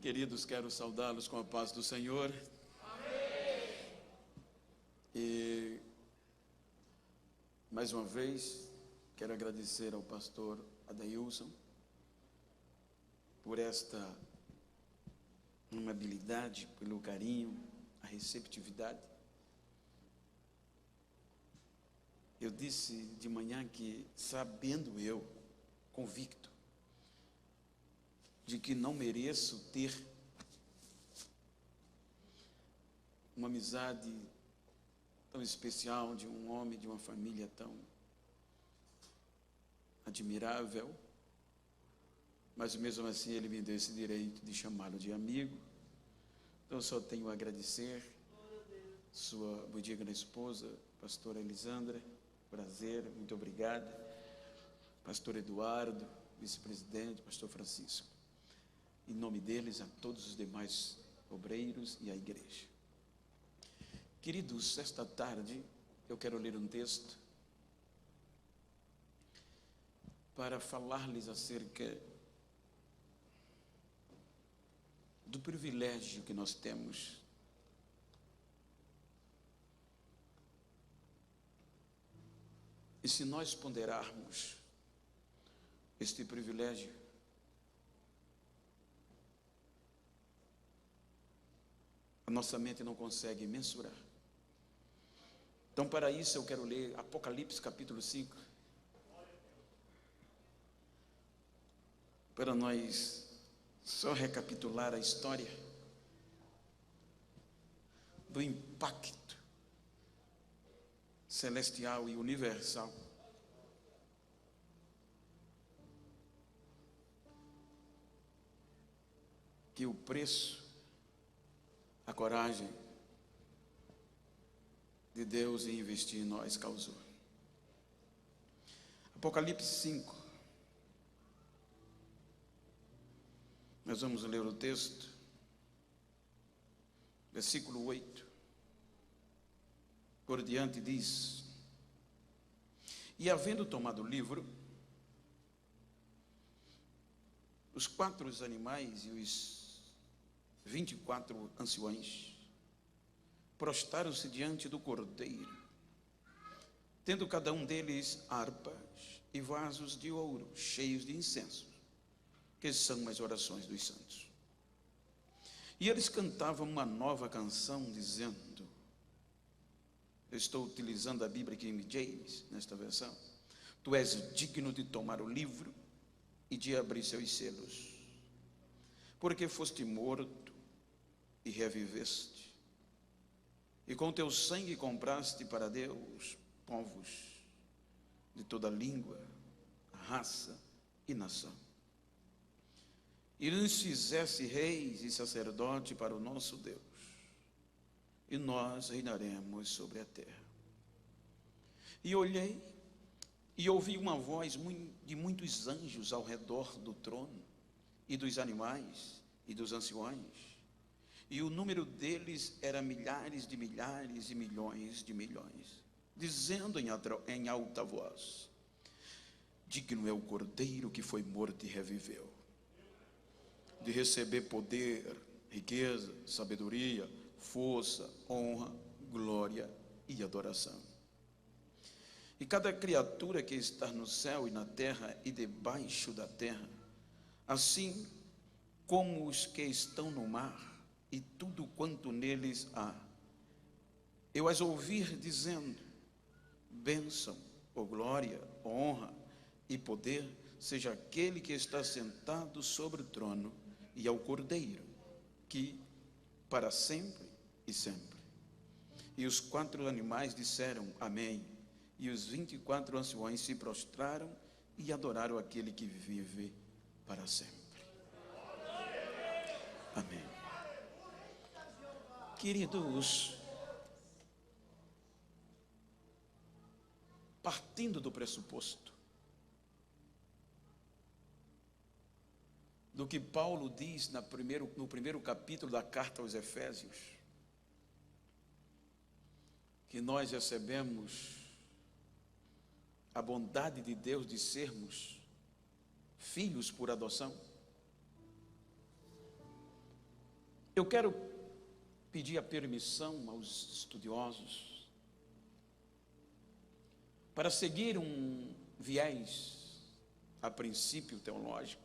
Queridos, quero saudá-los com a paz do Senhor. Amém. E mais uma vez quero agradecer ao pastor Adailson por esta amabilidade, pelo carinho, a receptividade. Eu disse de manhã que, sabendo eu, convicto, de que não mereço ter uma amizade tão especial de um homem, de uma família tão admirável, mas mesmo assim ele me deu esse direito de chamá-lo de amigo. Então só tenho a agradecer sua digna esposa, pastora Elisandra, prazer, muito obrigado. Pastor Eduardo, vice-presidente, pastor Francisco. Em nome deles, a todos os demais obreiros e a igreja. Queridos, esta tarde eu quero ler um texto para falar-lhes acerca do privilégio que nós temos e se nós ponderarmos este privilégio, a nossa mente não consegue mensurar. Então, para isso, eu quero ler Apocalipse capítulo 5, para nós só recapitular a história do impacto celestial e universal que o preço, a coragem de Deus em investir em nós causou. Apocalipse 5. Nós vamos ler o texto, versículo 8. Por diante diz: E havendo tomado o livro, os 4 animais e os 24 anciões prostaram-se diante do Cordeiro, tendo cada um deles harpas e vasos de ouro cheios de incenso, que são as orações dos santos. E eles cantavam uma nova canção, dizendo, eu estou utilizando a Bíblia King James nesta versão: Tu és digno de tomar o livro e de abrir seus selos, porque foste morto e reviveste, e com teu sangue compraste para Deus povos de toda língua, raça e nação, e nos fizeste reis e sacerdote para o nosso Deus, e nós reinaremos sobre a terra. E olhei e ouvi uma voz de muitos anjos ao redor do trono, e dos animais e dos anciões, e o número deles era milhares de milhares e milhões de milhões, dizendo em alta voz: Digno é o Cordeiro que foi morto e reviveu, de receber poder, riqueza, sabedoria, força, honra, glória e adoração. E cada criatura que está no céu e na terra e debaixo da terra, assim como os que estão no mar e tudo quanto neles há, eu as ouvir dizendo: bênção, ou glória, honra e poder seja aquele que está sentado sobre o trono e ao Cordeiro, que para sempre e sempre. E os 4 animais disseram amém, e os 24 anciões se prostraram e adoraram aquele que vive para sempre. Amém. Queridos, partindo do pressuposto do que Paulo diz no primeiro capítulo da carta aos Efésios, que nós recebemos a bondade de Deus de sermos filhos por adoção. Eu quero pedir a permissão aos estudiosos para seguir um viés, a princípio teológico,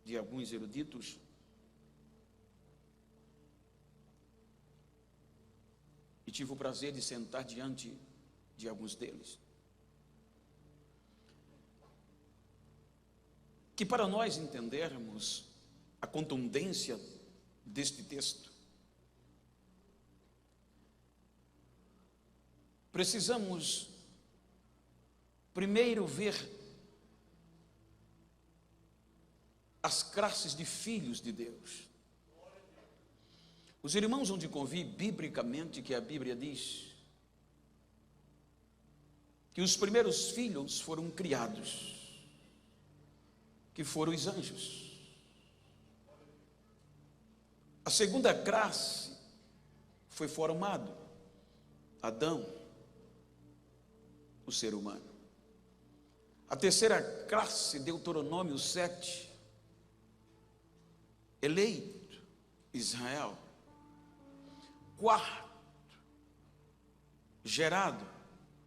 de alguns eruditos, e tive o prazer de sentar diante de alguns deles, que para nós entendermos a contundência deste texto, precisamos primeiro ver as classes de filhos de Deus. Os irmãos vão de convir biblicamente que a Bíblia diz que os primeiros filhos foram criados, que foram os anjos. A segunda classe foi formado Adão, o ser humano. A terceira classe, Deuteronômio 7, eleito, Israel. Quarto, gerado,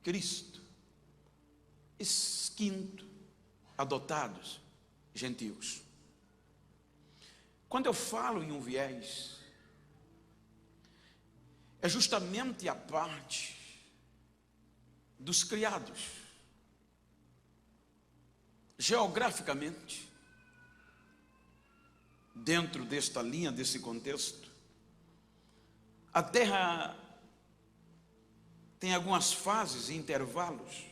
Cristo. E quinto, adotados, gentios. Quando eu falo em um viés, é justamente a parte dos criados. Geograficamente, dentro desta linha, desse contexto, a terra tem algumas fases e intervalos.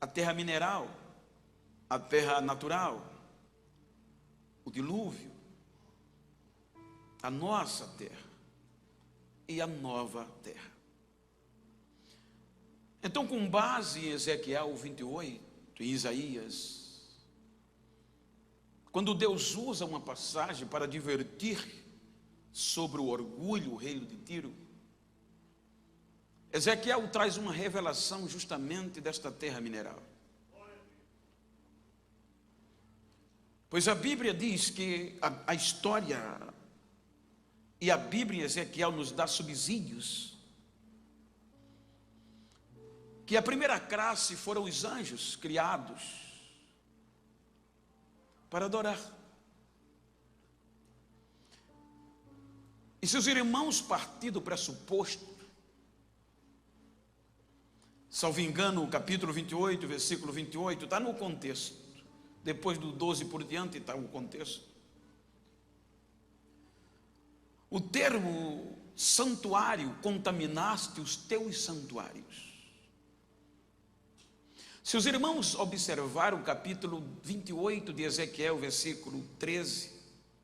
A terra mineral, a terra natural, o dilúvio, a nossa terra e a nova terra. Então, com base em Ezequiel 28, em Isaías, quando Deus usa uma passagem para advertir sobre o orgulho, o reino de Tiro, Ezequiel traz uma revelação justamente desta terra mineral. Pois a Bíblia diz que a história e a Bíblia em Ezequiel nos dá subsídios, que a primeira classe foram os anjos criados para adorar. E se os irmãos partir do pressuposto, salvo engano, o capítulo 28, versículo 28, está no contexto. Depois do 12 por diante está o contexto. O termo santuário, contaminaste os teus santuários. Se os irmãos observaram o capítulo 28 de Ezequiel, versículo 13,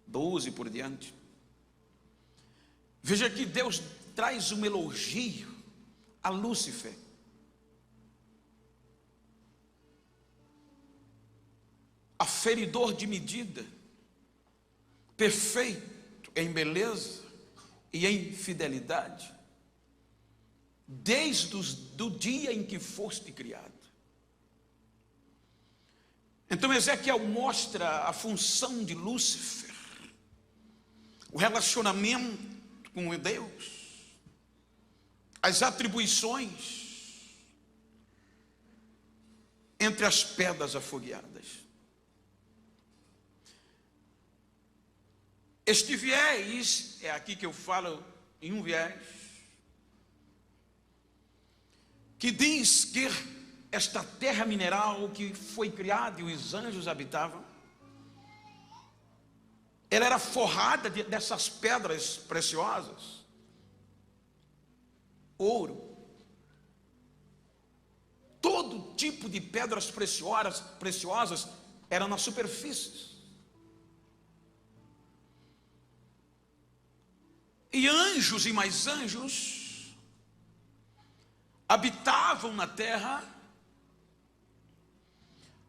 12 por diante, veja que Deus traz um elogio a Lúcifer. Aferidor de medida, perfeito em beleza e em fidelidade, desde o dia em que foste criado. Então Ezequiel mostra a função de Lúcifer, o relacionamento com Deus, as atribuições entre as pedras afogueadas. Este viés, é aqui que eu falo em um viés, que diz que esta terra mineral que foi criada e os anjos habitavam, ela era forrada dessas pedras preciosas, ouro, todo tipo de pedras preciosas eram nas superfícies. E anjos e mais anjos habitavam na terra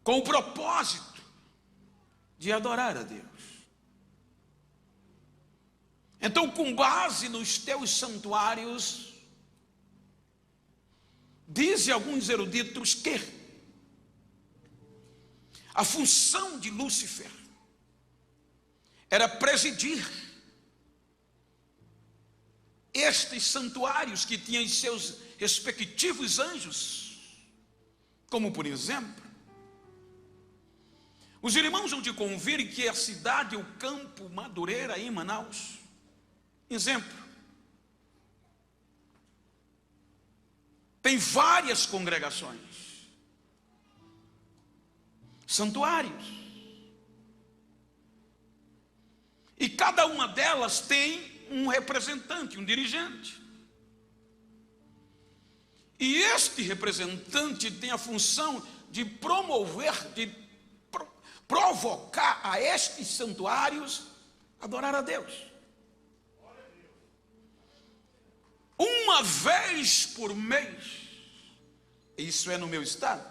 com o propósito de adorar a Deus. Então, com base nos teus santuários, dizem alguns eruditos que a função de Lúcifer era presidir estes santuários que tinham seus respectivos anjos, como por exemplo, os irmãos vão te convir que a cidade, o campo Madureira em Manaus, exemplo, tem várias congregações, santuários, e cada uma delas tem um representante, um dirigente. E este representante tem a função de promover, de provocar a estes santuários a adorar a Deus. Uma vez por mês, isso é no meu estado,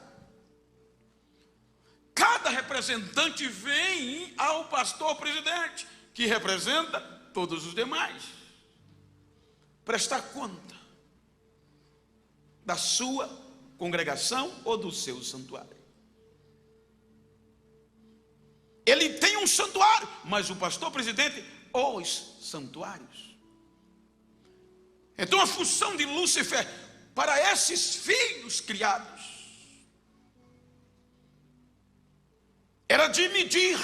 cada representante vem ao pastor presidente, que representa todos os demais, prestar conta da sua congregação ou do seu santuário. Ele tem um santuário, mas o pastor presidente, os santuários. Então a função de Lúcifer para esses filhos criados era de medir,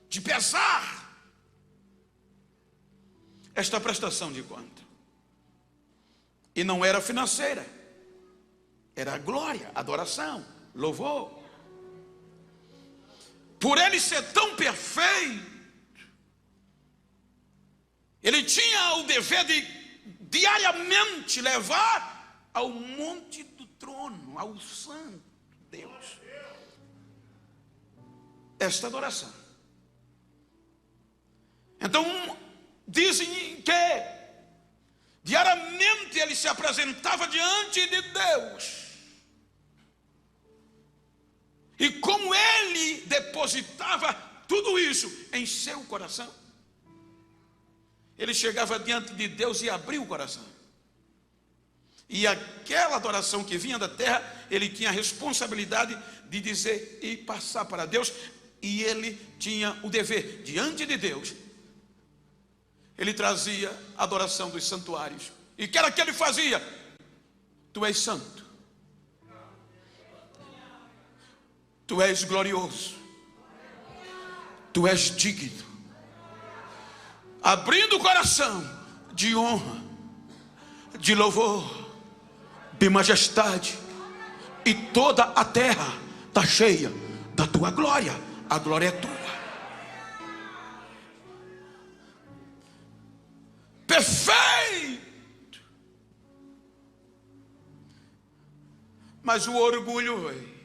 de pesar esta prestação de conta. E não era financeira, era glória, adoração, louvor. Por ele ser tão perfeito, ele tinha o dever de diariamente levar ao monte do trono, ao santo Deus, esta adoração. Então, dizem que diariamente ele se apresentava diante de Deus. E como ele depositava tudo isso em seu coração, ele chegava diante de Deus e abria o coração. E aquela adoração que vinha da terra, ele tinha a responsabilidade de dizer e passar para Deus. E ele tinha o dever diante de Deus. Ele trazia a adoração dos santuários. E que era que ele fazia? Tu és santo. Tu és glorioso. Tu és digno. Abrindo o coração de honra, de louvor, de majestade. E toda a terra está cheia da tua glória. A glória é tua. Perfeito. Mas o orgulho veio.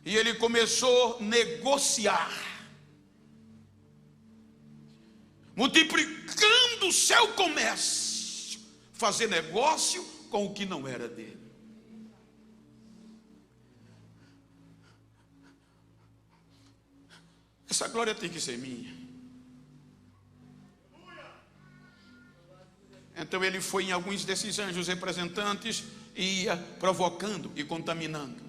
E ele começou a negociar, multiplicando o seu comércio, fazer negócio com o que não era dele. Essa glória tem que ser minha. Então ele foi em alguns desses anjos representantes e ia provocando e contaminando.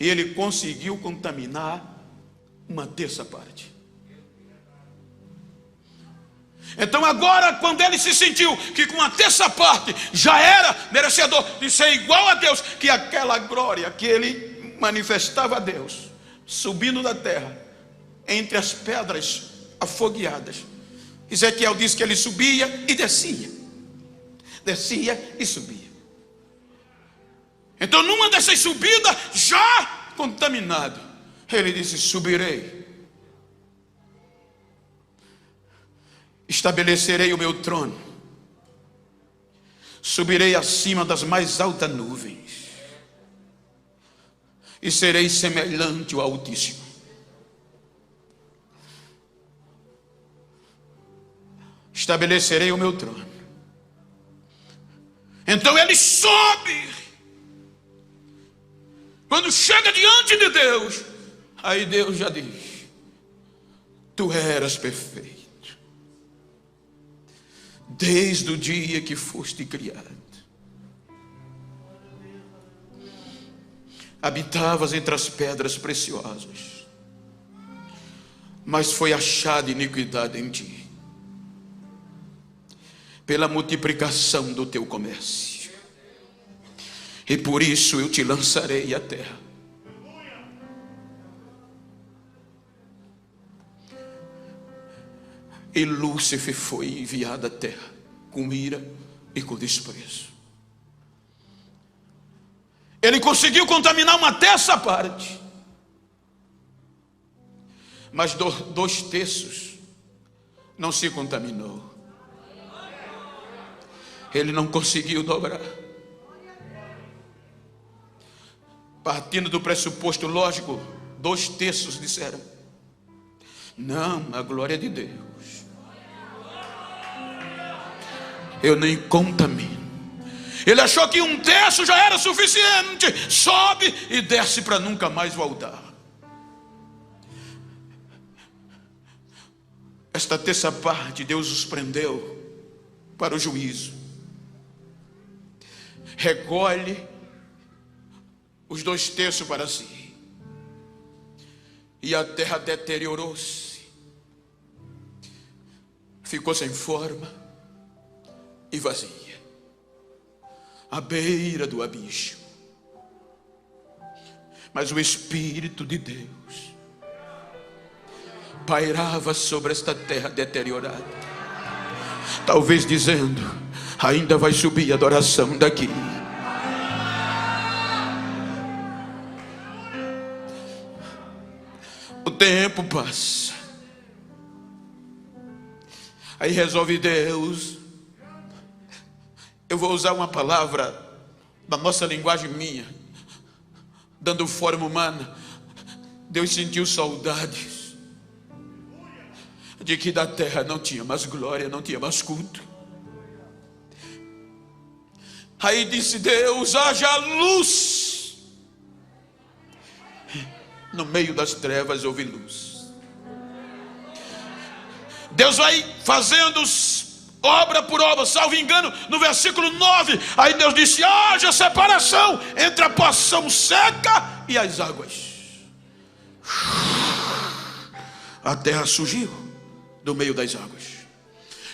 E ele conseguiu contaminar uma terça parte. Então agora, quando ele se sentiu que com a terça parte já era merecedor de ser igual a Deus, que aquela glória que ele manifestava a Deus, subindo da terra, entre as pedras afogueadas, Ezequiel diz que ele subia e descia, descia e subia. Então numa dessas subidas, já contaminado, ele disse: subirei, estabelecerei o meu trono, subirei acima das mais altas nuvens, e serei semelhante ao Altíssimo. Estabelecerei o meu trono. Então ele sobe. Quando chega diante de Deus, aí Deus já diz: tu eras perfeito desde o dia que foste criado. Habitavas entre as pedras preciosas, mas foi achada iniquidade em ti. pela multiplicação do teu comércio. E por isso eu te lançarei à terra. E Lúcifer foi enviado à terra com ira e com desprezo. Ele conseguiu contaminar uma terça parte, mas 2/3 não se contaminou. Ele não conseguiu dobrar. Partindo do pressuposto lógico, 2/3 disseram: não, a glória é de Deus, eu nem contamino. Ele achou que 1/3 já era suficiente, sobe e desce para nunca mais voltar. Esta terça parte Deus os prendeu para o juízo. Recolhe os 2/3 para si. E a terra deteriorou-se, ficou sem forma e vazia, à beira do abismo. Mas o Espírito de Deus pairava sobre esta terra deteriorada, talvez dizendo: ainda vai subir adoração daqui. O tempo passa, aí resolve Deus, eu vou usar uma palavra da nossa linguagem minha, dando forma humana. Deus sentiu saudades de que da terra não tinha mais glória, não tinha mais culto. Aí disse Deus: haja luz. No meio das trevas houve luz. Deus vai fazendo obra por obra, salvo engano, no versículo 9, aí Deus disse: haja separação entre a porção seca e as águas. A terra surgiu do meio das águas.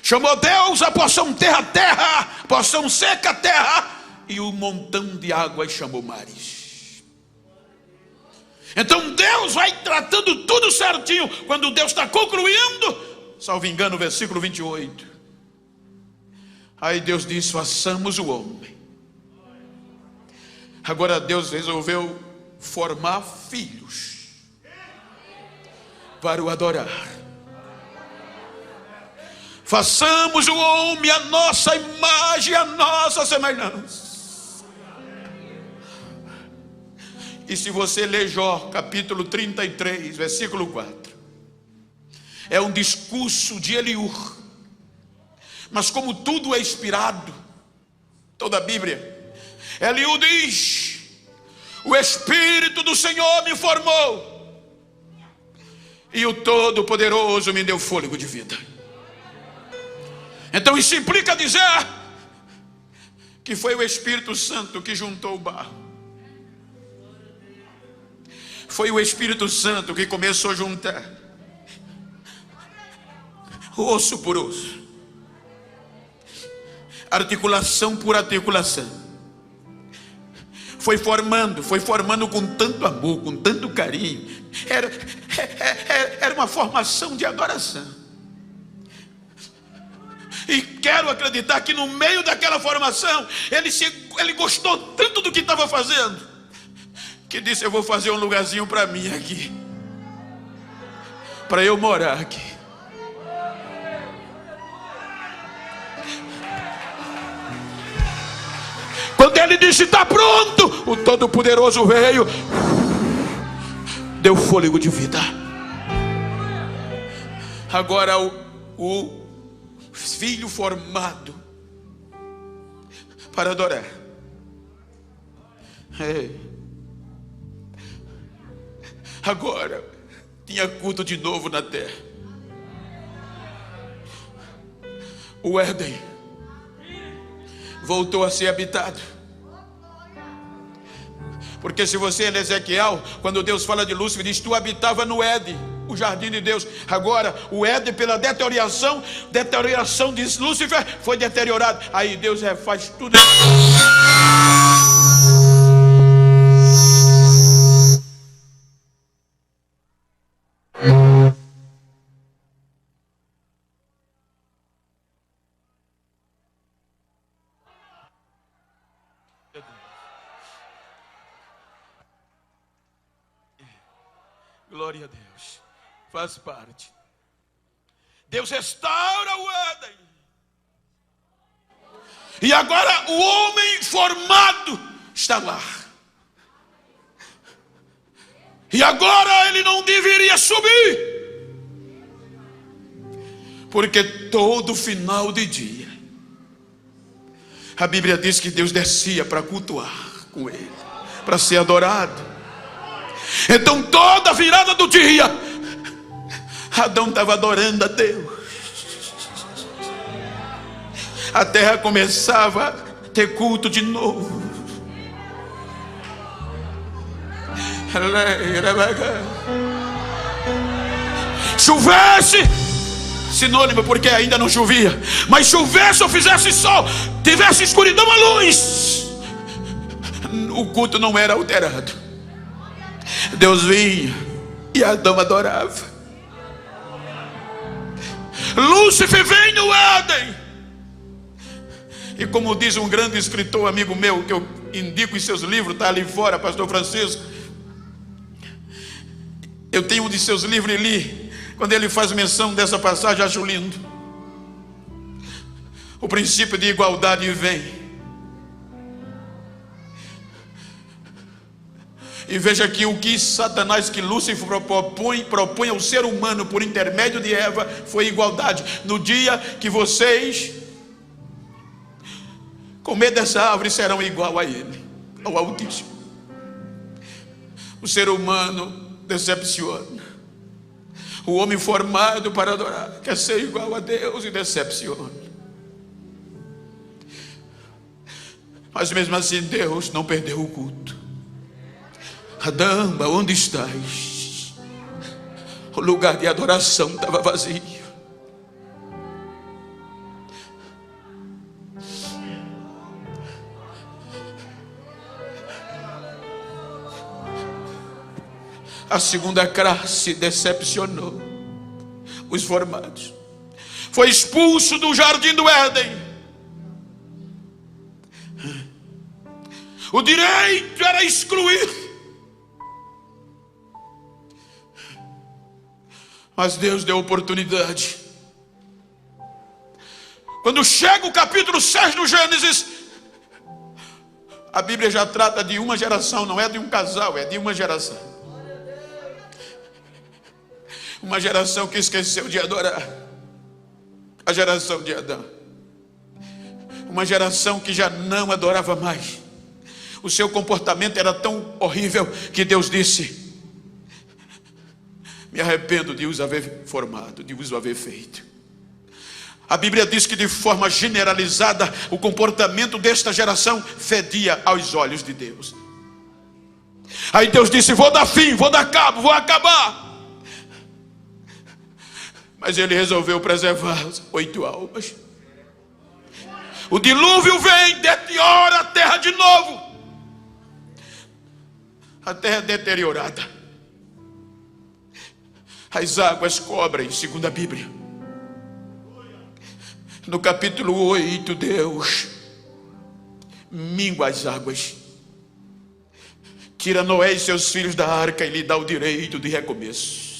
Chamou Deus a porção terra, terra, a porção seca, terra, e o montão de águas chamou mares. Então Deus vai tratando tudo certinho. Quando Deus está concluindo, salvo engano, versículo 28, aí Deus diz: façamos o homem. Agora Deus resolveu formar filhos para o adorar. Façamos o homem a nossa imagem, a nossa semelhança. E se você ler Jó, capítulo 33, versículo 4, é um discurso de Eliú. Mas como tudo é inspirado, toda a Bíblia, Eliú diz: o Espírito do Senhor me formou, e o Todo-Poderoso me deu fôlego de vida. Então isso implica dizer que foi o Espírito Santo que juntou o barro. Foi o Espírito Santo que começou a juntar osso por osso, articulação por articulação. Foi formando com tanto amor, com tanto carinho. Era uma formação de adoração. E quero acreditar que no meio daquela formação ele gostou tanto do que estava fazendo, que disse: eu vou fazer um lugarzinho para mim aqui, para eu morar aqui. Quando ele disse: está pronto, o Todo-Poderoso veio, deu fôlego de vida. Agora o filho formado para adorar. Agora tinha culto de novo na terra. O Éden voltou a ser habitado. Porque se você ler Ezequiel, quando Deus fala de Lúcifer, diz: tu habitava no Éden. o jardim de Deus. Agora o Éden, pela deterioração de Lúcifer, foi deteriorado. Aí Deus refaz tudo. Glória a Deus. Faz parte. Deus restaura o Éden. E agora o homem formado está lá. E agora ele não deveria subir, porque todo final de dia a Bíblia diz que Deus descia para cultuar com ele, para ser adorado. Então toda virada do dia Adão estava adorando a Deus. A terra começava a ter culto de novo. Chovesse, sinônimo, porque ainda não chovia, mas chovesse ou fizesse sol, tivesse escuridão ou luz, o culto não era alterado. Deus vinha e Adão adorava. Lúcifer vem no Éden, e como diz um grande escritor amigo meu, que eu indico em seus livros, está ali fora, pastor Francisco. Eu tenho um de seus livros e li. Quando ele faz menção dessa passagem, acho lindo. O princípio de igualdade vem. E veja que o que Satanás, que Lúcifer propõe ao ser humano por intermédio de Eva, foi igualdade. No dia que vocês comer dessa árvore, serão igual a ele, ao Altíssimo. O ser humano decepciona. O homem formado para adorar quer ser igual a Deus e decepciona. Mas mesmo assim Deus não perdeu o culto. Adão, onde estás? O lugar de adoração estava vazio. A segunda classe decepcionou os formados. Foi expulso do jardim do Éden. O direito era excluir. Mas Deus deu oportunidade. Quando chega o capítulo 6 do Gênesis, a Bíblia já trata de uma geração, não é de um casal, é de uma geração. Uma geração que esqueceu de adorar. A geração de Adão. Uma geração que já não adorava mais. O seu comportamento era tão horrível que Deus disse: me arrependo de os haver formado, de os haver feito. A Bíblia diz que de forma generalizada o comportamento desta geração fedia aos olhos de Deus. Aí Deus disse: vou dar fim, vou dar cabo, vou acabar. Mas ele resolveu preservar 8 almas. O dilúvio vem, deteriora a terra de novo. A terra deteriorada. As águas cobrem, segundo a Bíblia. No capítulo 8, Deus mingua as águas, tira Noé e seus filhos da arca e lhe dá o direito de recomeço.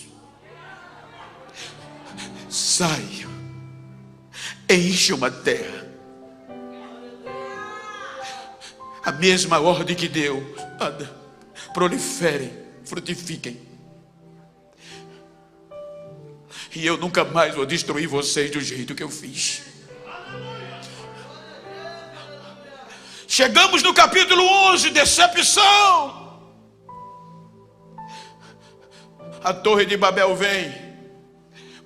Saiam, encham a terra. A mesma ordem que Deus anda, proliferem, frutifiquem. E eu nunca mais vou destruir vocês do jeito que eu fiz. Chegamos no capítulo 11, decepção. A Torre de Babel vem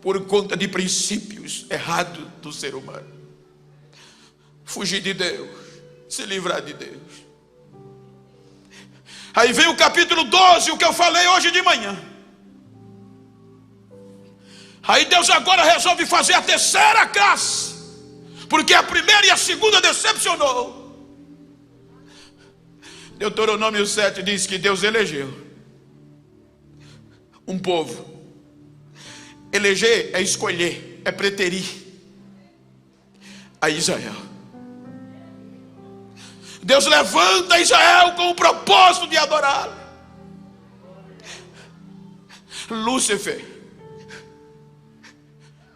por conta de princípios errados do ser humano. Fugir de Deus, se livrar de Deus. Aí vem o capítulo 12, o que eu falei hoje de manhã. Aí Deus agora resolve fazer a terceira classe, porque a primeira e a segunda decepcionou. Deuteronômio 7 diz que Deus elegeu um povo. Eleger é escolher, é preterir a Israel. Deus levanta Israel com o propósito de adorá-lo. Lúcifer,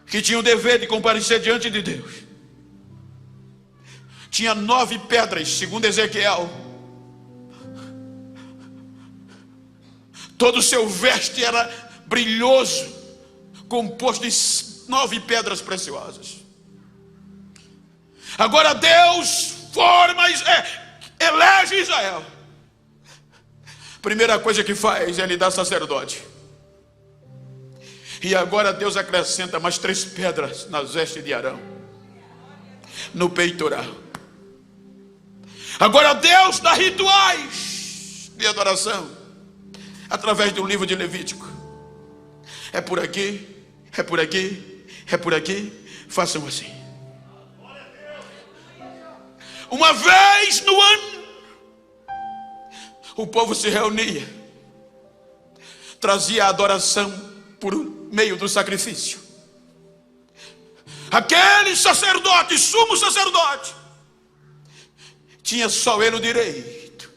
que tinha o dever de comparecer diante de Deus, tinha 9 pedras, segundo Ezequiel. Todo o seu veste era brilhoso, composto de 9 pedras preciosas. Agora Deus elege Israel. Primeira coisa que faz é lhe dar sacerdote. E agora Deus acrescenta mais 3 pedras nas vestes de Arão, no peitoral. Agora Deus dá rituais de adoração através do livro de Levítico. É por aqui, é por aqui, é por aqui. Façam assim. Uma vez no ano, o povo se reunia, trazia a adoração por meio do sacrifício. Aquele sacerdote, sumo sacerdote, tinha só ele o direito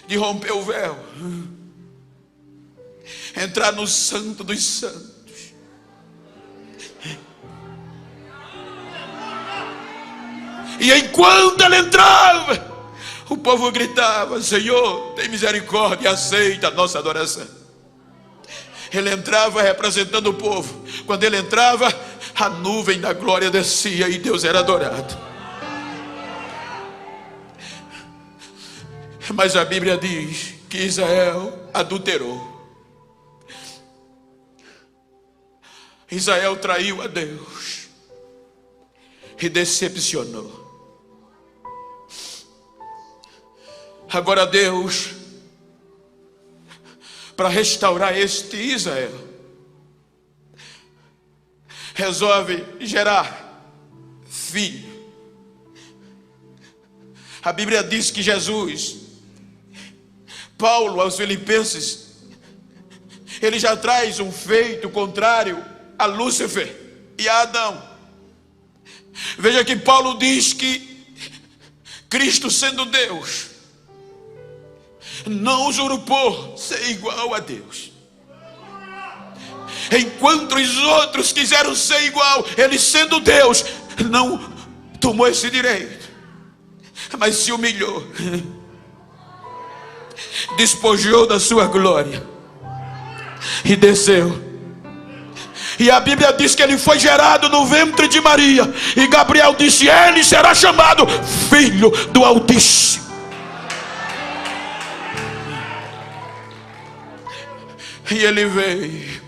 de romper o véu, entrar no santo dos santos. E enquanto ele entrava, o povo gritava: Senhor, tem misericórdia, aceita a nossa adoração. Ele entrava representando o povo. Quando ele entrava, a nuvem da glória descia e Deus era adorado. Mas a Bíblia diz que Israel adulterou. Israel traiu a Deus e decepcionou. Agora Deus, para restaurar este Israel, resolve gerar filho. A Bíblia diz que Jesus, Paulo aos Filipenses, ele já traz um feito contrário a Lúcifer e a Adão. Veja que Paulo diz que Cristo, sendo Deus, não usurpou ser igual a Deus. Enquanto os outros quiseram ser igual, ele, sendo Deus, não tomou esse direito, mas se humilhou, despojou da sua glória e desceu. E a Bíblia diz que ele foi gerado no ventre de Maria, e Gabriel disse: ele será chamado Filho do Altíssimo. E ele veio.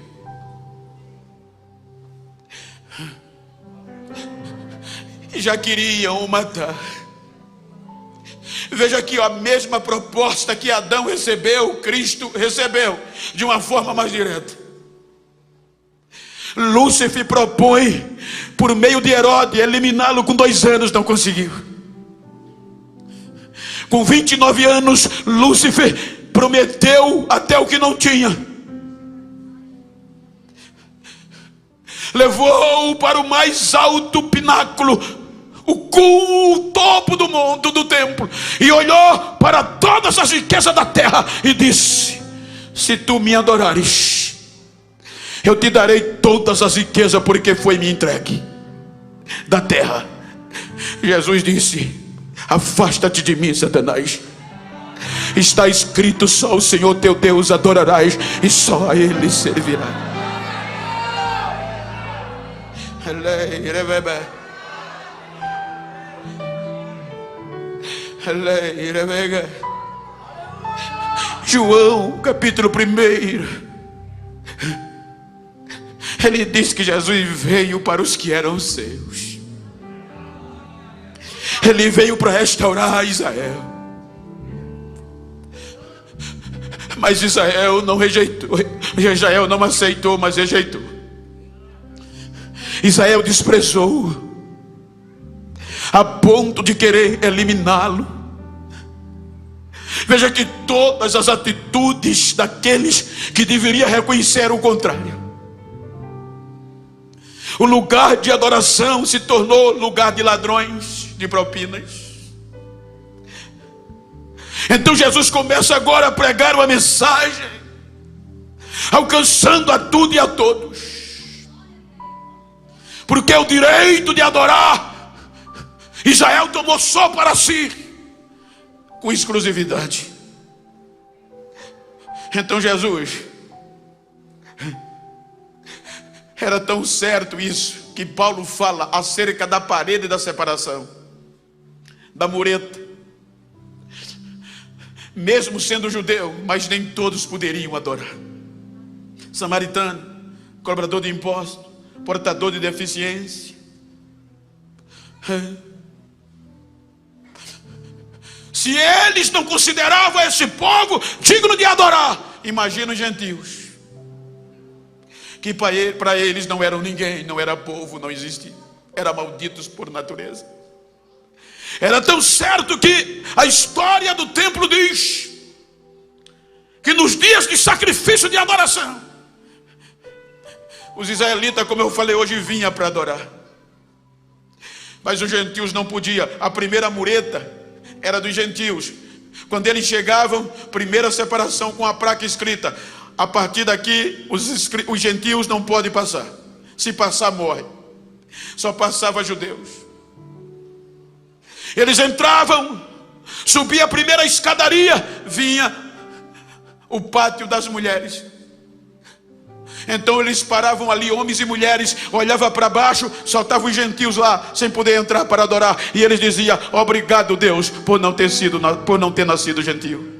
E já queriam o matar. Veja aqui, ó, a mesma proposta que Adão recebeu, Cristo recebeu de uma forma mais direta. Lúcifer propõe, por meio de Herodes, eliminá-lo com 2 anos, não conseguiu. Com 29 anos, Lúcifer prometeu até o que não tinha. Levou-o para o mais alto pináculo, o topo do mundo, do templo, e olhou para todas as riquezas da terra e disse: se tu me adorares, eu te darei todas as riquezas, porque foi me entregue da terra. Jesus disse: afasta-te de mim, Satanás. Está escrito: só o Senhor teu Deus adorarás, e só a Ele servirá. João capítulo 1, ele diz que Jesus veio para os que eram seus. Ele veio para restaurar Israel. Mas Israel não rejeitou, Israel não aceitou, mas rejeitou. Israel desprezou, a ponto de querer eliminá-lo. Veja que todas as atitudes daqueles que deveriam reconhecer o contrário. O lugar de adoração se tornou lugar de ladrões, de propinas. Então Jesus começa agora a pregar uma mensagem, alcançando a tudo e a todos. Porque o direito de adorar, Israel tomou só para si, com exclusividade. Então Jesus, era tão certo isso, que Paulo fala acerca da parede da separação, da mureta. Mesmo sendo judeu, mas nem todos poderiam adorar. Samaritano, cobrador de impostos, portador de deficiência. Se eles não consideravam esse povo digno de adorar, imagina os gentios, que para eles não eram ninguém, não era povo, não existia, eram malditos por natureza. Era tão certo que a história do templo diz que nos dias de sacrifício de adoração, os israelitas, como eu falei hoje, vinham para adorar, mas os gentios não podiam. A primeira mureta era dos gentios. Quando eles chegavam, primeira separação com a placa escrita: a partir daqui os gentios não podem passar, se passar morre. Só passava judeus. Eles entravam, subia a primeira escadaria, vinha o pátio das mulheres. Então eles paravam ali, homens e mulheres, olhavam para baixo, só estavam os gentios lá, sem poder entrar para adorar. E eles diziam: obrigado, Deus, por não ter nascido gentio.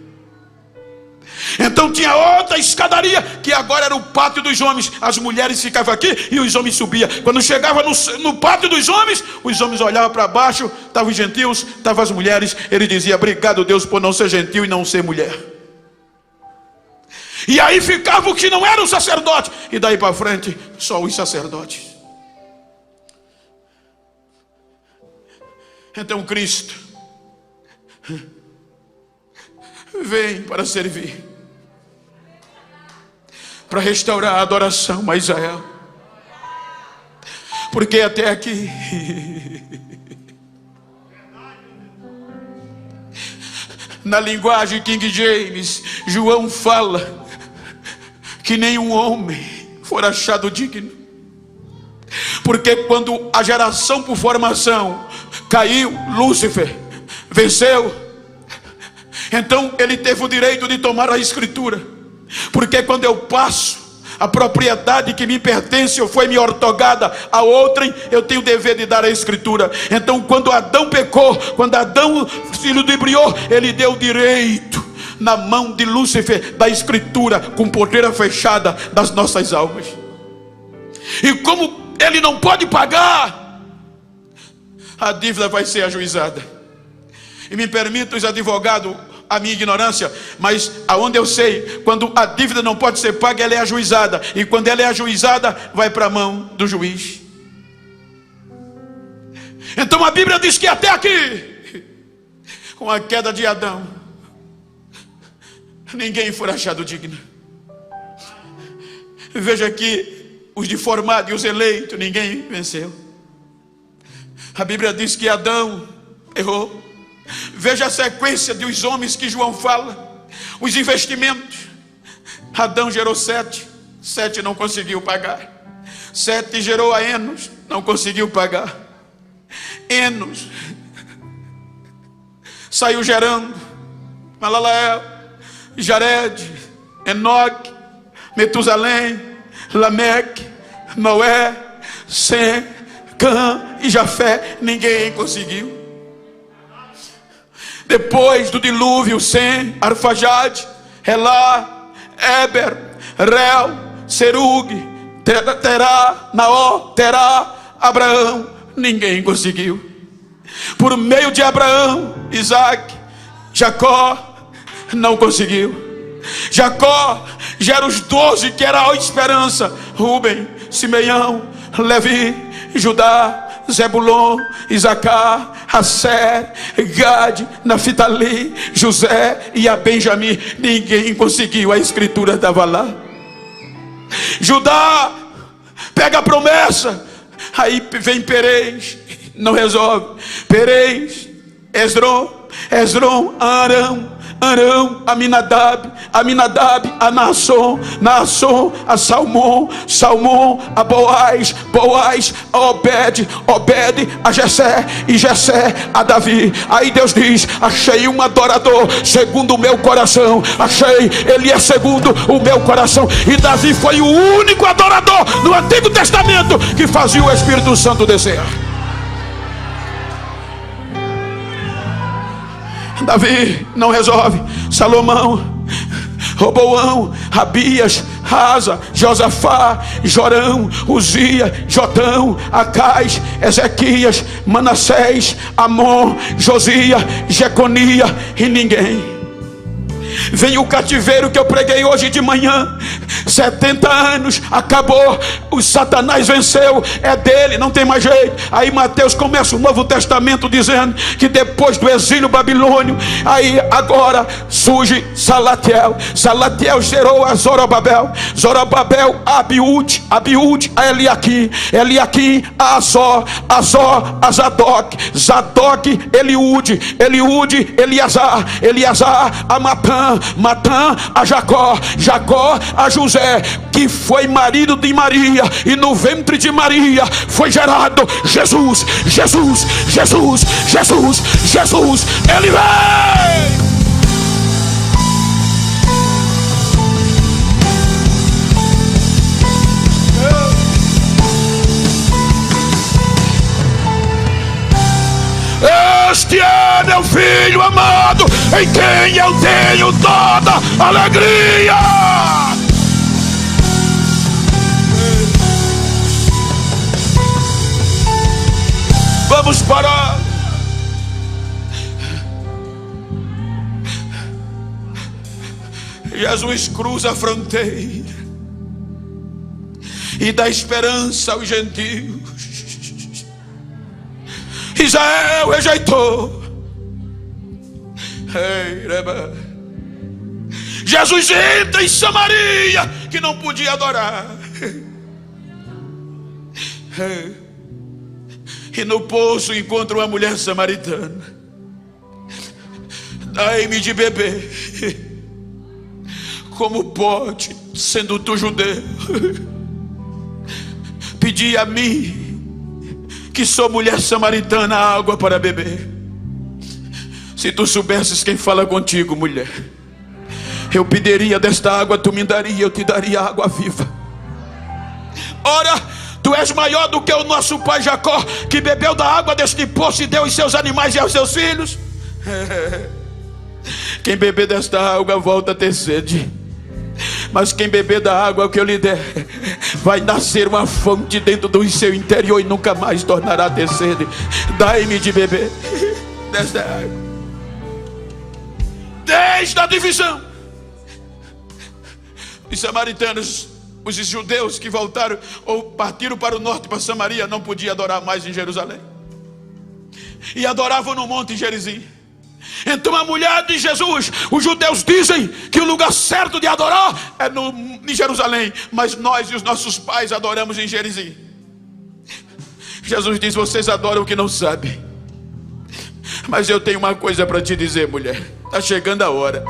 Então tinha outra escadaria, que agora era o pátio dos homens. As mulheres ficavam aqui e os homens subiam. Quando chegava no pátio dos homens, os homens olhavam para baixo, estavam os gentios, estavam as mulheres. Ele dizia: obrigado, Deus, por não ser gentil e não ser mulher. E aí ficava o que não era o sacerdote, e daí para frente só os sacerdotes. Então Cristo vem para servir, para restaurar a adoração a Israel. Porque até aqui na linguagem King James, João fala que nenhum homem for achado digno. Porque quando a geração por formação caiu, Lúcifer venceu, então ele teve o direito de tomar a escritura. Porque quando eu passo a propriedade que me pertence ou foi me ortogada a outrem, eu tenho o dever de dar a escritura. Então quando Adão pecou, quando Adão se ludibriou, ele deu o direito na mão de Lúcifer da escritura, com porteira fechada das nossas almas. E como ele não pode pagar, a dívida vai ser ajuizada. E me permita, os advogados, a minha ignorância, mas aonde eu sei, quando a dívida não pode ser paga, ela é ajuizada. E quando ela é ajuizada, vai para a mão do juiz. Então a Bíblia diz que até aqui, com a queda de Adão, ninguém foi achado digno. Veja que os deformados e os eleitos, ninguém venceu. A Bíblia diz que Adão errou. Veja a sequência dos homens que João fala, os investimentos. Adão gerou Sete não conseguiu pagar. Sete gerou a Enos, não conseguiu pagar. Enos saiu gerando Malalael, Jared, Enoque, Metusalém, Lameque, Noé, Sem, Cã e Jafé. Ninguém conseguiu. Depois do dilúvio, Sem, Arfajade, Elá, Eber, Reu, Serug, Terá, Naó, Terá, Abraão. Ninguém conseguiu. Por meio de Abraão, Isaac, Jacó, não conseguiu. Jacó gera os 12 que era a esperança: Rubem, Simeão, Levi, Judá, Zebulon, Isacar, Asser, Gade, Naftali, José e a Benjamim. Ninguém conseguiu, a escritura estava lá. Judá, pega a promessa. Aí vem Perez, não resolve. Perez, Esrom, Arão, Aminadab, a Naasson, a Salmão, a Boaz, a Obed, a Jessé, e Jessé a Davi. Aí Deus diz: achei um adorador segundo o meu coração. Ele é segundo o meu coração. E Davi foi o único adorador no Antigo Testamento que fazia o Espírito Santo descer. Davi não resolve. Salomão, Roboão, Abias, Asa, Josafá, Jorão, Uzia, Jotão, Acais, Ezequias, Manassés, Amon, Josia, Jeconia e ninguém. Vem o cativeiro que eu preguei hoje de manhã. 70 anos, acabou. O Satanás venceu, é dele, não tem mais jeito. Aí Mateus começa o Novo Testamento dizendo que depois do exílio babilônio, aí agora surge Salatiel. Salatiel gerou a Zorobabel, Abiúde, a Eliaquim, a Azor, a Zadok, Eliúde, Eleazar, a Matã, a Jacó, a José, que foi marido de Maria, e no ventre de Maria foi gerado Jesus. Ele vem. Este é meu filho amado, em quem eu tenho toda alegria. Vamos parar. Jesus cruza a fronteira e dá esperança aos gentios. Israel rejeitou. Jesus entra em Samaria, que não podia adorar. E no poço encontra uma mulher samaritana. Dai-me de beber. Como pode, sendo tu judeu, pedir a mim, que sou mulher samaritana, água para beber? Se tu soubesses quem fala contigo, mulher, eu pediria desta água, tu me daria, eu te daria água viva. Ora, tu és maior do que o nosso pai Jacó, que bebeu da água deste poço e deu aos seus animais e aos seus filhos. Quem beber desta água volta a ter sede, mas quem beber da água que eu lhe der, vai nascer uma fonte dentro do seu interior e nunca mais tornará a ter sede. Dai-me de beber desta água. Desde a divisão, os samaritanos, os judeus que voltaram ou partiram para o norte, para Samaria, não podiam adorar mais em Jerusalém, e adoravam no monte Gerizim. Então a mulher de Jesus, os judeus dizem que o lugar certo de adorar é em Jerusalém, mas nós e os nossos pais adoramos em Gerizim. Jesus diz: vocês adoram o que não sabem, mas eu tenho uma coisa para te dizer, mulher, está chegando a hora.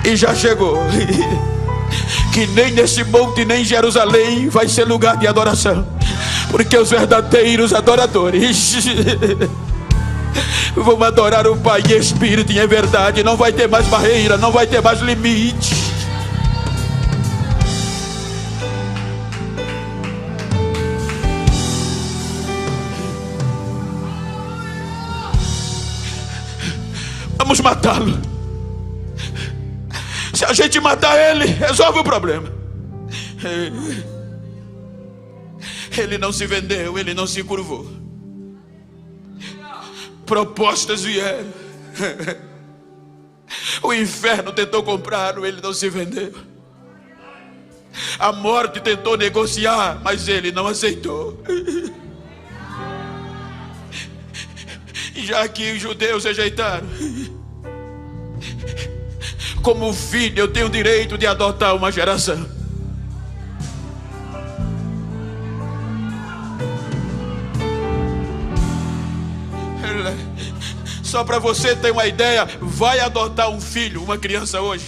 E já chegou. Que nem nesse monte, nem em Jerusalém vai ser lugar de adoração, porque os verdadeiros adoradores vão adorar o Pai em espírito e em verdade. Não vai ter mais barreira, não vai ter mais limite. Vamos matá-lo. Se a gente matar ele, resolve o problema. Ele não se vendeu, ele não se curvou. Propostas vieram. O inferno tentou comprá-lo, ele não se vendeu. A morte tentou negociar, mas ele não aceitou. E já que os judeus rejeitaram, como filho, eu tenho o direito de adotar uma geração. Só para você ter uma ideia, vai adotar um filho, uma criança hoje,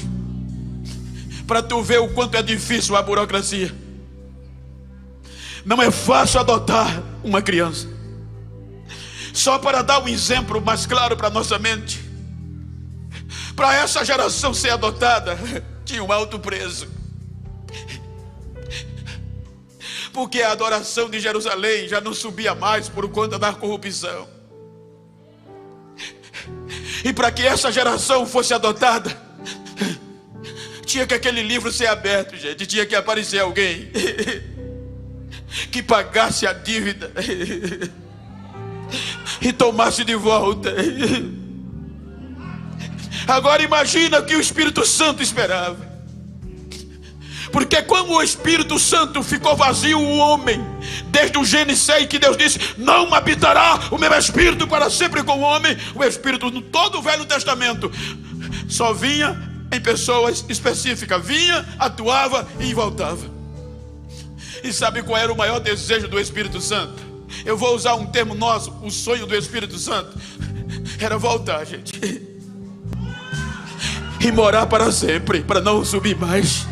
para tu ver o quanto é difícil a burocracia. Não é fácil adotar uma criança. Só para dar um exemplo mais claro para nossa mente, para essa geração ser adotada, tinha um alto preço. Porque a adoração de Jerusalém já não subia mais por conta da corrupção. E para que essa geração fosse adotada, tinha que aquele livro ser aberto, gente. Tinha que aparecer alguém que pagasse a dívida e tomasse de volta. Agora imagina o que o Espírito Santo esperava. Porque quando o Espírito Santo ficou vazio, o homem, desde o Gênesis 6, que Deus disse: não habitará o meu Espírito para sempre com o homem. O Espírito, no todo o Velho Testamento, só vinha em pessoas específicas. Vinha, atuava e voltava. E sabe qual era o maior desejo do Espírito Santo? Eu vou usar um termo nosso, o sonho do Espírito Santo era voltar, gente, e morar para sempre, para não subir mais.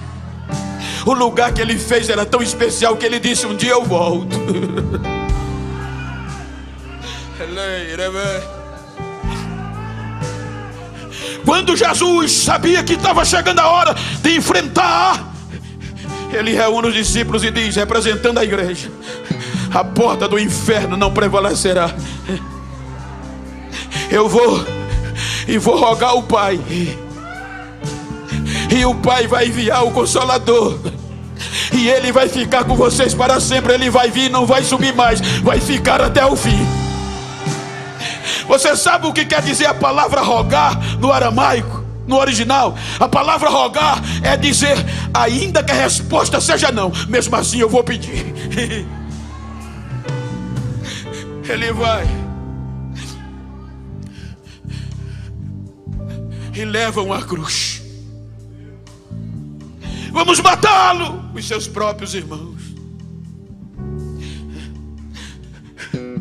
O lugar que ele fez era tão especial que ele disse: um dia eu volto. Quando Jesus sabia que estava chegando a hora de enfrentar, ele reúne os discípulos e diz, representando a igreja: a porta do inferno não prevalecerá. Eu vou rogar ao Pai, e o Pai vai enviar o Consolador, e ele vai ficar com vocês para sempre. Ele vai vir, não vai subir mais, vai ficar até o fim. Você sabe o que quer dizer a palavra rogar no aramaico, no original? A palavra rogar é dizer: ainda que a resposta seja não, mesmo assim eu vou pedir. Ele vai e levam a cruz. Vamos matá-lo. Os seus próprios irmãos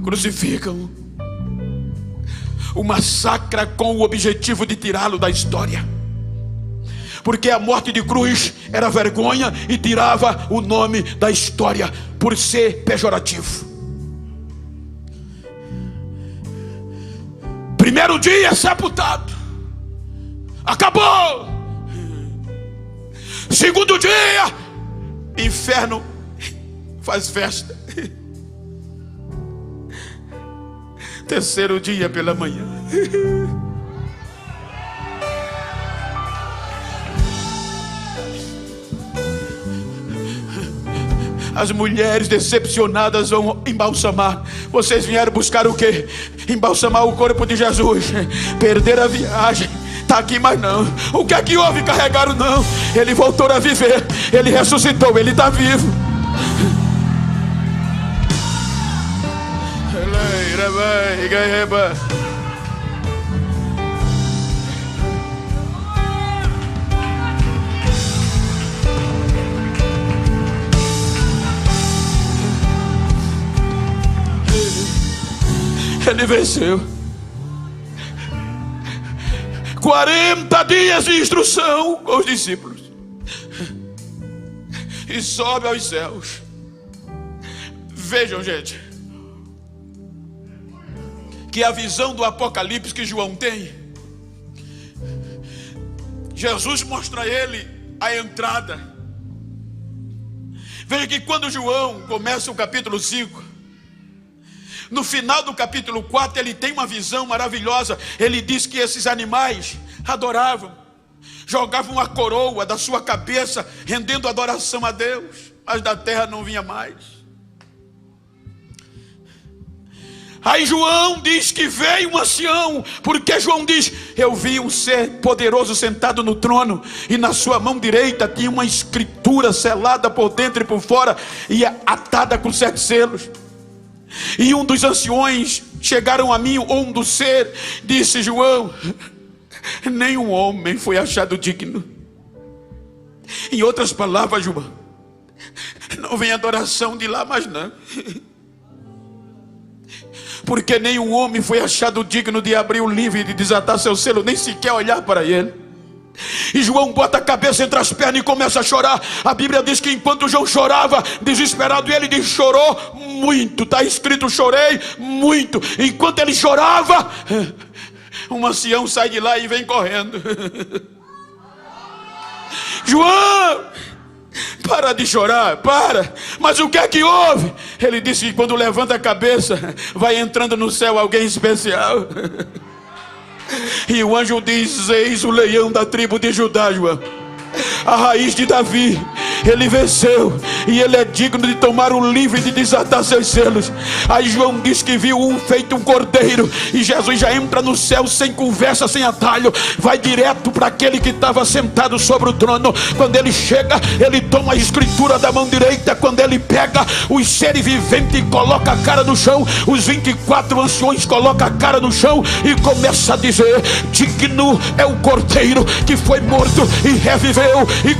crucificam. O massacre com o objetivo de tirá-lo da história, porque a morte de cruz era vergonha e tirava o nome da história por ser pejorativo. Primeiro dia sepultado, acabou. Segundo dia, inferno faz festa. Terceiro dia pela manhã, as mulheres decepcionadas vão embalsamar. Vocês vieram buscar o quê? Embalsamar o corpo de Jesus. Perderam a viagem, está aqui, mas não. O que é que houve? Carregaram? Não, ele voltou a viver, ele ressuscitou, ele está vivo. Ele venceu. 40 dias de instrução com os discípulos, e sobe aos céus. Vejam, gente, que a visão do Apocalipse que João tem, Jesus mostra a ele a entrada. Veja que quando João começa o capítulo 5, no final do capítulo 4, ele tem uma visão maravilhosa. Ele diz que esses animais adoravam, jogavam a coroa da sua cabeça, rendendo adoração a Deus, mas da terra não vinha mais. Aí João diz que veio um ancião, porque João diz: eu vi um ser poderoso sentado no trono, e na sua mão direita tinha uma escritura selada por dentro e por fora, e atada com 7 selos. E um dos anciões chegaram a mim, um do ser, disse: João, nenhum homem foi achado digno. Em outras palavras, João, não vem adoração de lá mais não, porque nenhum homem foi achado digno de abrir o livro e de desatar seu selo, nem sequer olhar para ele. E João bota a cabeça entre as pernas e começa a chorar. A Bíblia diz que enquanto João chorava, desesperado, ele diz: chorou muito. Está escrito: chorei muito. Enquanto ele chorava, um ancião sai de lá e vem correndo. João, para de chorar, para. Mas o que é que houve? Ele disse que quando levanta a cabeça, vai entrando no céu alguém especial. E o anjo diz: eis o leão da tribo de Judá, João, a raiz de Davi. Ele venceu e ele é digno de tomar o livro e de desatar seus selos. Aí João diz que viu feito um cordeiro, e Jesus já entra no céu sem conversa, sem atalho, vai direto para aquele que estava sentado sobre o trono. Quando ele chega, ele toma a escritura da mão direita. Quando ele pega os seres viventes e coloca a cara no chão, os 24 anciões colocam a cara no chão e começa a dizer: digno é o cordeiro que foi morto e reviveu e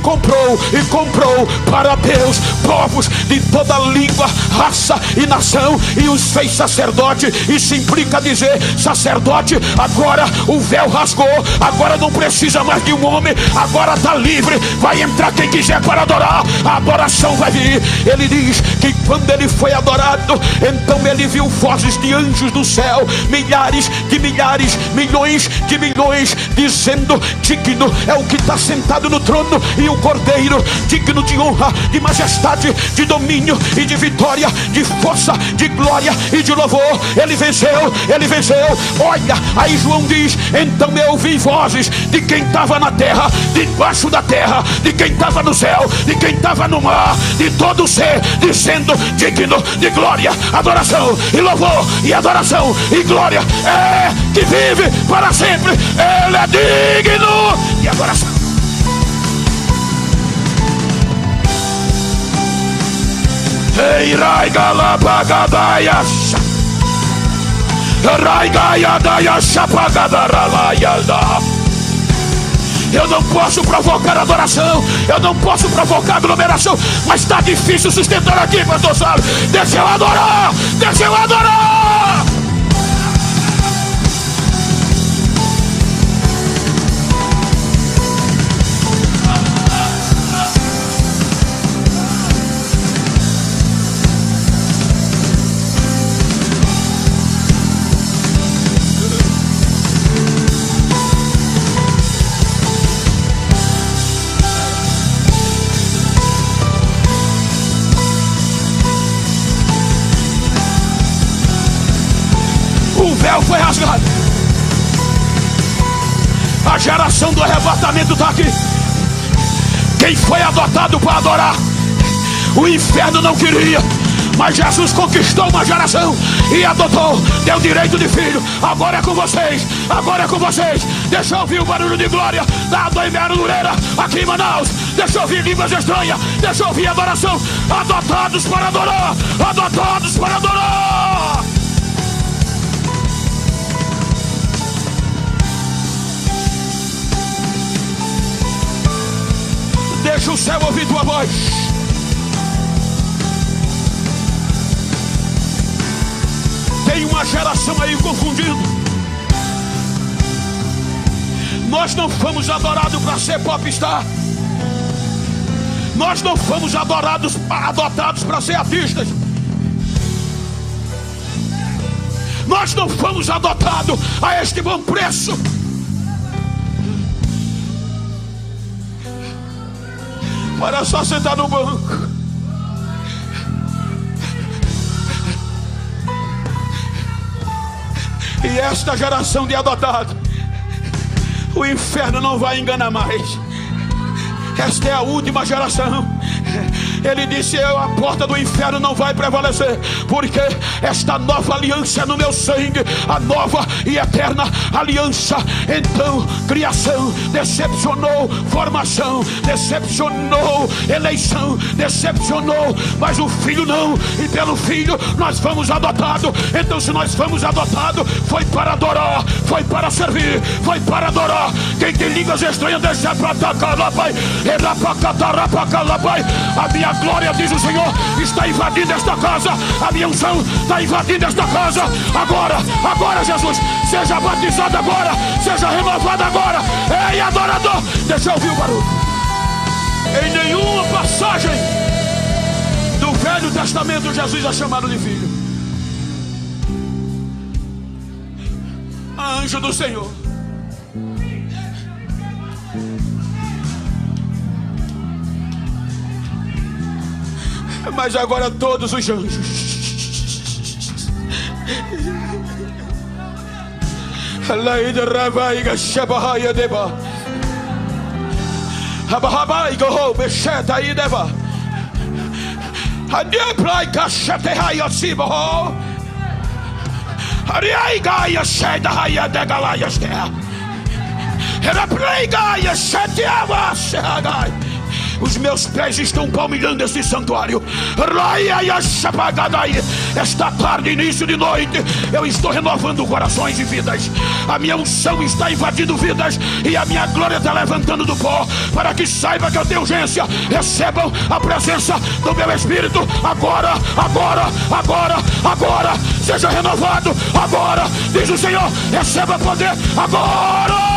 comprou para Deus povos de toda língua, raça e nação, e os fez sacerdote. Isso implica dizer: sacerdote, agora o véu rasgou, agora não precisa mais de um homem, agora está livre, vai entrar quem quiser para adorar, a adoração vai vir. Ele diz que quando ele foi adorado, então ele viu vozes de anjos do céu, milhares de milhares, milhões de milhões, dizendo: digno é o que está sentado no trono e o cordeiro, digno de honra, de majestade, de domínio e de vitória, de força, de glória e de louvor. Ele venceu, ele venceu. Olha, aí João diz: então eu ouvi vozes de quem estava na terra, debaixo da terra, de quem estava no céu, de quem estava no mar, de todo ser, dizendo: digno de glória, adoração e louvor, e adoração e glória é que vive para sempre. Ele é digno de adoração. Ei, raiga lá pagadaya, raiga daya chapagadaralayada. Eu não posso provocar adoração, eu não posso provocar aglomeração, mas está difícil sustentar aqui, pastor Sábio. Deixa eu adorar, deixa eu adorar. Foi rasgado. A geração do arrebatamento está aqui. Quem foi adotado para adorar, o inferno não queria, mas Jesus conquistou uma geração e adotou, deu direito de filho. Agora é com vocês, agora é com vocês. Deixa eu ouvir o barulho de glória da Doimero Lureira aqui em Manaus. Deixa eu ouvir línguas estranhas, deixa eu ouvir adoração. Adotados para adorar, adotados para adorar. Deixa o céu ouvir tua voz. Tem uma geração aí confundindo. Nós não fomos adorados para ser popstar. Nós não fomos adotados para ser artistas. Nós não fomos adotados a este bom preço. Para só sentar no banco. E esta geração de adotados, o inferno não vai enganar mais. Esta é a última geração. Ele disse: a porta do inferno não vai prevalecer, porque esta nova aliança é no meu sangue, a nova e eterna aliança. Então criação decepcionou, formação decepcionou, eleição decepcionou, mas o Filho não, e pelo Filho nós fomos adotados. Então se nós fomos adotados, foi para adorar, foi para servir, foi para adorar. Quem tem línguas estranhas, deixa para atacar lá, Pai. A minha glória, diz o Senhor, está invadindo esta casa. A minha unção está invadindo esta casa. Agora, Jesus, seja batizado agora, seja renovado agora. Ei, adorador, deixa eu ouvir o barulho. Em nenhuma passagem do Velho Testamento Jesus é chamado de filho. Anjo do Senhor. Mas agora todos os anjos os meus pés estão palmilhando esse santuário. Esta tarde, início de noite, eu estou renovando corações e vidas. A minha unção está invadindo vidas, e a minha glória está levantando do pó, para que saiba que eu tenho urgência. Recebam a presença do meu Espírito agora. Seja renovado agora, diz o Senhor. Receba poder agora.